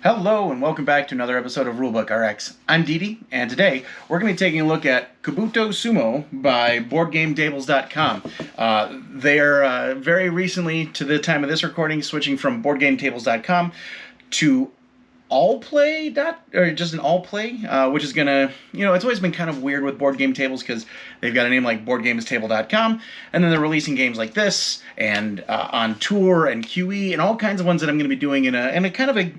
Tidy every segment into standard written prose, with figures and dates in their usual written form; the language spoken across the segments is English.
Hello and welcome back to another episode of RuleBook RX. I'm Didi, and today we're going to be taking a look at Kabuto Sumo by BoardGameTables.com. They are very recently, to the time of this recording, switching from BoardGameTables.com to Allplay, or just an Allplay, which is gonna, it's always been kind of weird with board game tables because they've got a name like BoardGamesTable.com, and then they're releasing games like this and on tour and QE and all kinds of ones that I'm going to be doing in a kind of a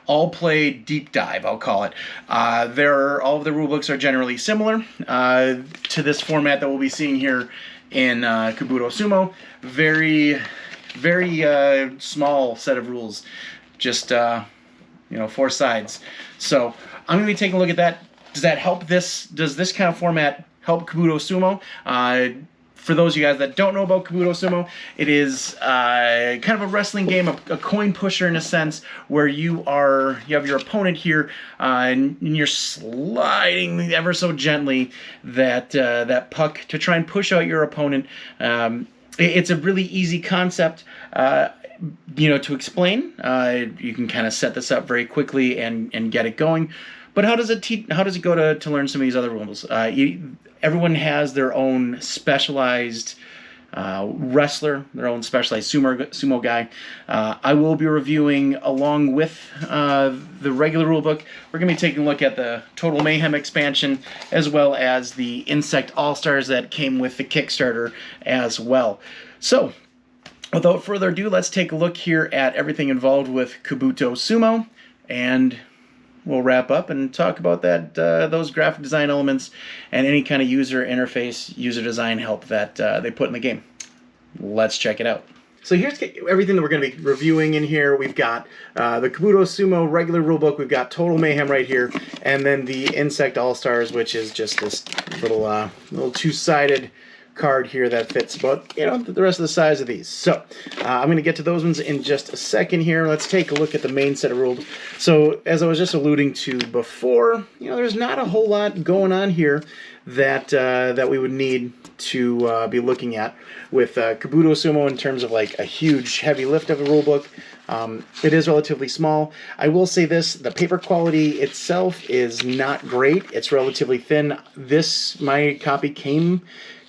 Allplay deep dive, I'll call it. All of the rule books are generally similar to this format that we'll be seeing here in Kabuto Sumo. Very, very small set of rules, just 4 sides. So I'm going to be taking a look at that. Does that help this? Does this kind of format help Kabuto Sumo? For those of you guys that don't know about Kabuto Sumo, it is kind of a wrestling game, a coin pusher in a sense, where you have your opponent here, and you're sliding ever so gently that puck to try and push out your opponent. It's a really easy concept. To explain, you can kind of set this up very quickly and get it going. But how does it go to learn some of these other rules? Everyone has their own specialized wrestler, their own specialized sumo guy. I will be reviewing, along with the regular rulebook, we're going to be taking a look at the Total Mayhem expansion, as well as the Insect All-Stars that came with the Kickstarter as well. So, without further ado, let's take a look here at everything involved with Kabuto Sumo, and we'll wrap up and talk about those graphic design elements and any kind of user interface, user design help that they put in the game. Let's check it out. So here's everything that we're going to be reviewing in here. We've got the Kabuto Sumo regular rulebook. We've got Total Mayhem right here, and then the Insect All-Stars, which is just this little two-sided card here that fits about the rest of the size of these. So I'm going to get to those ones in just a second here. Let's take a look at the main set of rules. So as I was just alluding to before, there's not a whole lot going on here that we would need to be looking at with Kabuto Sumo in terms of like a huge heavy lift of a rule book. It is relatively small. I will say this, the paper quality itself is not great. It's relatively thin. My copy came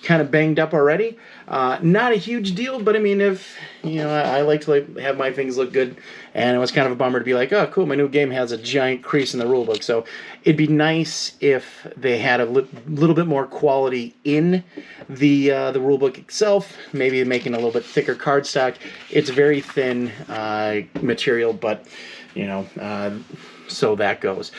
kind of banged up already. Not a huge deal, but I mean, if I like to have my things look good, and it was kind of a bummer to be like, oh cool, my new game has a giant crease in the rulebook. So it'd be nice if they had a little bit more quality in the rulebook itself, maybe making a little bit thicker cardstock. It's very thin material, but so that goes.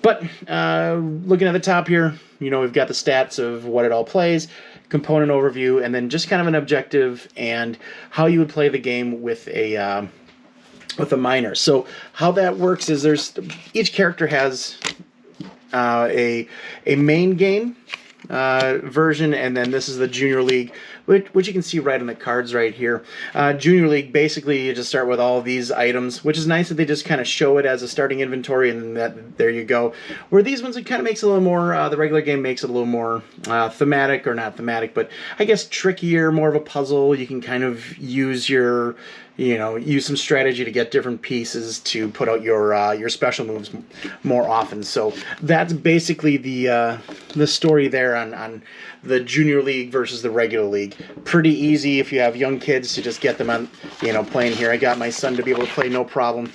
But looking at the top here, we've got the stats of what it all plays, component overview, and then just kind of an objective and how you would play the game with a minor. So how that works is each character has a main game version, and then this is the Junior League, which you can see right on the cards right here. Junior League, basically you just start with all of these items, which is nice that they just kind of show it as a starting inventory, and there you go. Where these ones, it kind of makes it a little more, the regular game makes it a little more thematic, or not thematic, but I guess trickier, more of a puzzle. You can kind of use use some strategy to get different pieces to put out your special moves more often. So that's basically the story there on the Junior League versus the regular league. Pretty easy if you have young kids to just get them on, playing here. I got my son to be able to play no problem,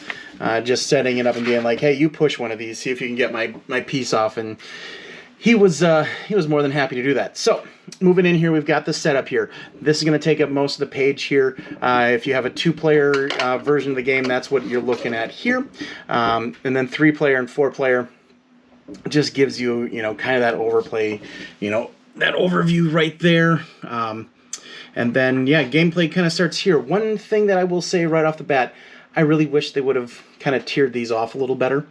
just setting it up and being like, hey, you push one of these, see if you can get my piece off, and he was more than happy to do that. So moving in here, we've got the setup here. This is going to take up most of the page here. If you have a 2-player version of the game, that's what you're looking at here. And then 3-player and 4-player just gives you, kind of that overplay, that overview right there. And then, yeah, gameplay kind of starts here. One thing that I will say right off the bat, I really wish they would have kind of tiered these off a little better.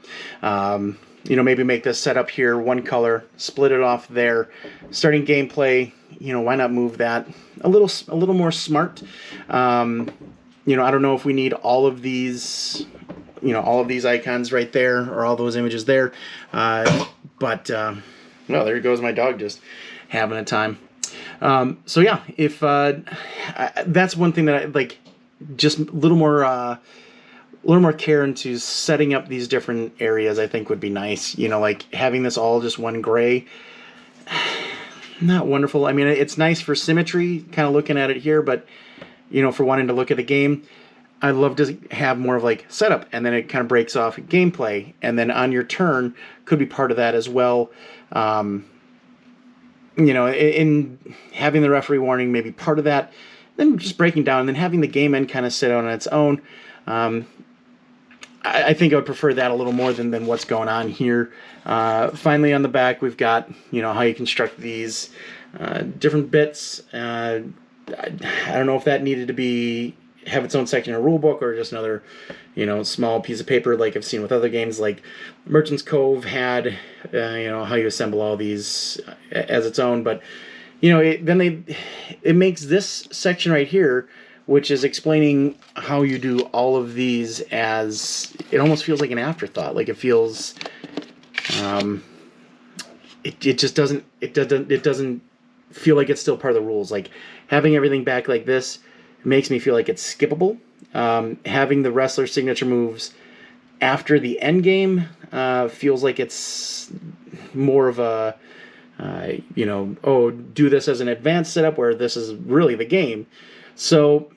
Maybe make this setup here one color, split it off there. Starting gameplay, why not move that a little more smart? I don't know if we need all of these, all of these icons right there, or all those images there. But well, there goes my dog just having a time. So yeah, if that's one thing that I like, just a little more little more care into setting up these different areas, I think would be nice. You know, like having this all just one gray, not wonderful. I mean, it's nice for symmetry, kind of looking at it here, but, you know, for wanting to look at the game, I'd love to have more of like setup, and then it kind of breaks off gameplay, and then on your turn could be part of that as well. You know, in having the referee warning, maybe part of that, then just breaking down, and then having the game end kind of sit on its own. I think I would prefer that a little more than what's going on here. Finally, on the back, we've got, you know, how you construct these different bits. I don't know if that needed to have its own section in a rule book, or just another, you know, small piece of paper like I've seen with other games, like Merchant's Cove had, you know, how you assemble all these as its own. But, you know, it makes this section right here, which is explaining how you do all of these, as it almost feels like an afterthought. Like it feels, it just doesn't feel like it's still part of the rules. Like having everything back like this makes me feel like it's skippable. Having the wrestler signature moves after the end game feels like it's more of a, you know, oh, do this as an advanced setup, where this is really the game. So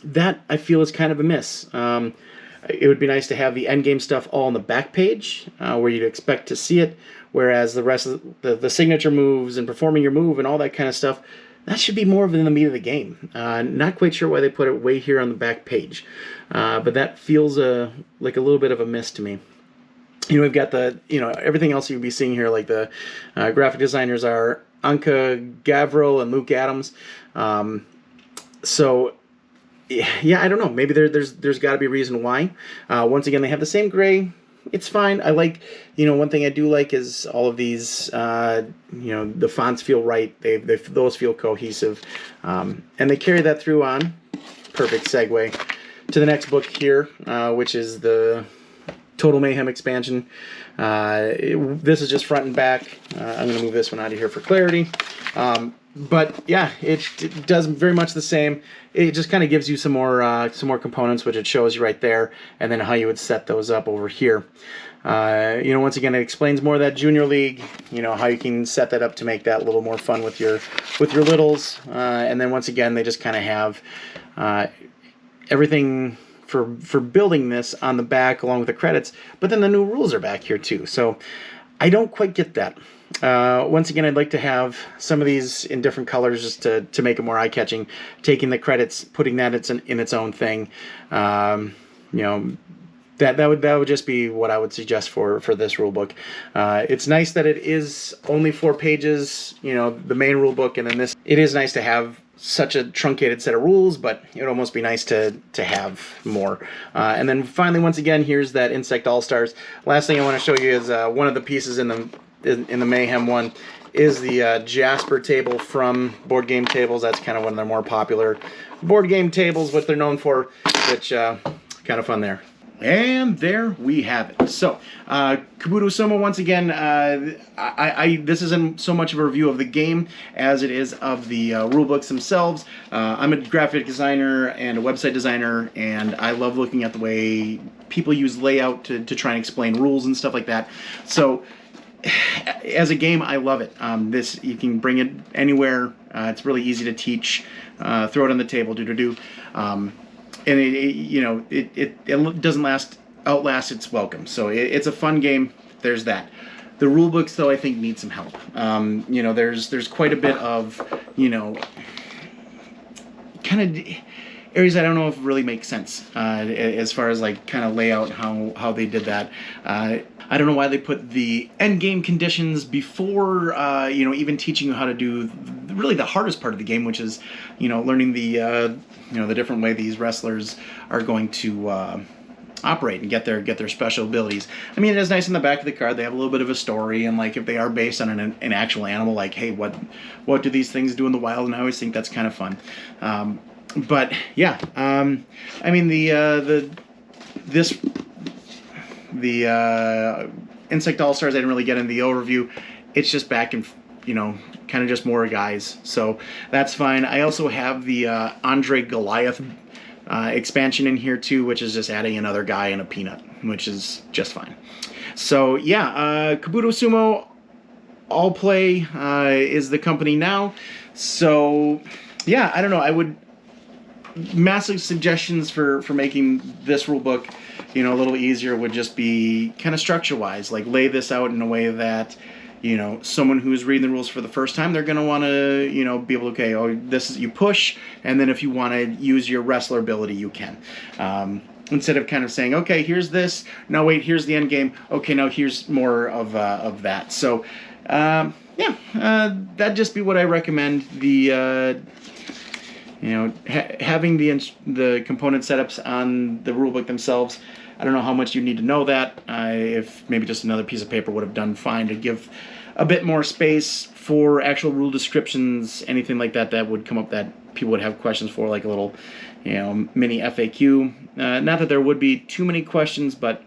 that, I feel, is kind of a miss. It would be nice to have the endgame stuff all on the back page, where you'd expect to see it, whereas the rest of the signature moves and performing your move and all that kind of stuff, that should be more of in the meat of the game. Not quite sure why they put it way here on the back page, but that feels like a little bit of a miss to me. You know, we've got everything else you'd be seeing here, like the graphic designers are Anka Gavro and Luke Adams. So, yeah, I don't know. Maybe there's got to be a reason why. Once again, they have the same gray. It's fine. I like, you know, one thing I do like is all of these, you know, the fonts feel right. Those feel cohesive. And they carry that through on. Perfect segue to the next book here, which is the Total Mayhem expansion. This is just front and back. I'm going to move this one out of here for clarity. But yeah, it does very much the same. It just kind of gives you some more components, which it shows you right there, and then how you would set those up over here. You know, once again, it explains more of that Junior League. You know, how you can set that up to make that a little more fun with your littles. And then once again, they just kind of have everything for building this on the back along with the credits. But then the new rules are back here too. So I don't quite get that. Once again, I'd like to have some of these in different colors just to make it more eye-catching. Taking the credits, putting that in its own thing. You know, that would just be what I would suggest for this rule book. It's nice that it is only 4 pages, you know, the main rule book, and then this. It is nice to have such a truncated set of rules, but it would almost be nice to have more. And then finally, once again, here's that Insect All-Stars. Last thing I want to show you is one of the pieces in the Mayhem one is the Jasper table from Board Game Tables. That's kind of one of their more popular board game tables, what they're known for, which kind of fun there. And there we have it. So, Kabuto Sumo, once again, this isn't so much of a review of the game as it is of the rulebooks themselves. I'm a graphic designer and a website designer, and I love looking at the way people use layout to try and explain rules and stuff like that. So, as a game, I love it. This, you can bring it anywhere. It's really easy to teach. Throw it on the table, and it doesn't outlast its welcome. So it's a fun game. There's that. The rule books, though, I think need some help. You know, there's quite a bit of, you know, kind of areas I don't know if really make sense as far as like kind of layout, how they did that. I don't know why they put the end game conditions before, you know, even teaching you how to do really the hardest part of the game, which is, you know, learning the you know, the different way these wrestlers are going to operate and get their special abilities. I mean, it is nice in the back of the card. They have a little bit of a story, and like if they are based on an actual animal, like, hey, what do these things do in the wild? And I always think that's kind of fun. But yeah, I mean the Insect All-Stars, I didn't really get in the overview. It's just back and, you know, kind of just more guys. So that's fine. I also have the Andre Goliath expansion in here too, which is just adding another guy and a peanut, which is just fine. So yeah, Kabuto Sumo Allplay is the company now. So yeah, I don't know. I would massive suggestions for making this rule book, you know, a little easier would just be kind of structure wise, like lay this out in a way that, you know, someone who's reading the rules for the first time, they're going to want to, you know, be able to, okay, oh, this is, you push, and then if you want to use your wrestler ability, you can. Instead of kind of saying, okay, here's this, no, wait, here's the end game, okay, no, here's more of that. So, yeah, that'd just be what I recommend. The, you know, having the component setups on the rulebook themselves, I don't know how much you need to know that. If maybe just another piece of paper would have done fine to give a bit more space for actual rule descriptions, anything like that that would come up that people would have questions for, like a little, you know, mini FAQ. Not that there would be too many questions, but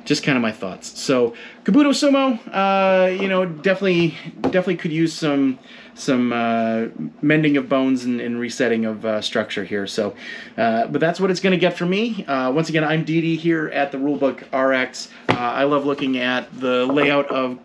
just kind of my thoughts. So Kabuto Sumo, you know, definitely could use some mending of bones and resetting of structure here. So, but that's what it's going to get from me. Once again, I'm Didi here at the RuleBook RX. I love looking at the layout of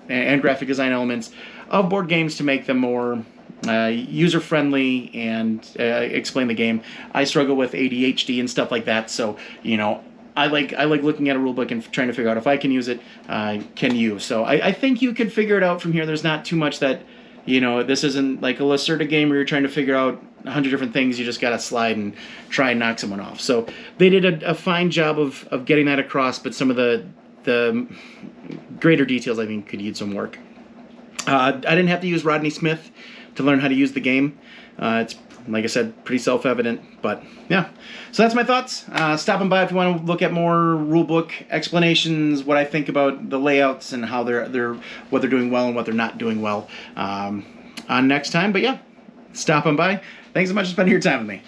and graphic design elements of board games to make them more user-friendly and explain the game. I struggle with ADHD and stuff like that, so, you know, I like looking at a rule book and trying to figure out if I can use it, can you? So I think you could figure it out from here. There's not too much that, you know, this isn't like a Lacerda game where you're trying to figure out 100 different things. You just got to slide and try and knock someone off. So they did a fine job of getting that across, but some of the greater details I think could use some work. I didn't have to use Rodney Smith to learn how to use the game. It's, like I said, pretty self-evident, but yeah. So that's my thoughts. Stopping by if you want to look at more rulebook explanations, what I think about the layouts and how what they're doing well and what they're not doing well on next time. But yeah, stopping by. Thanks so much for spending your time with me.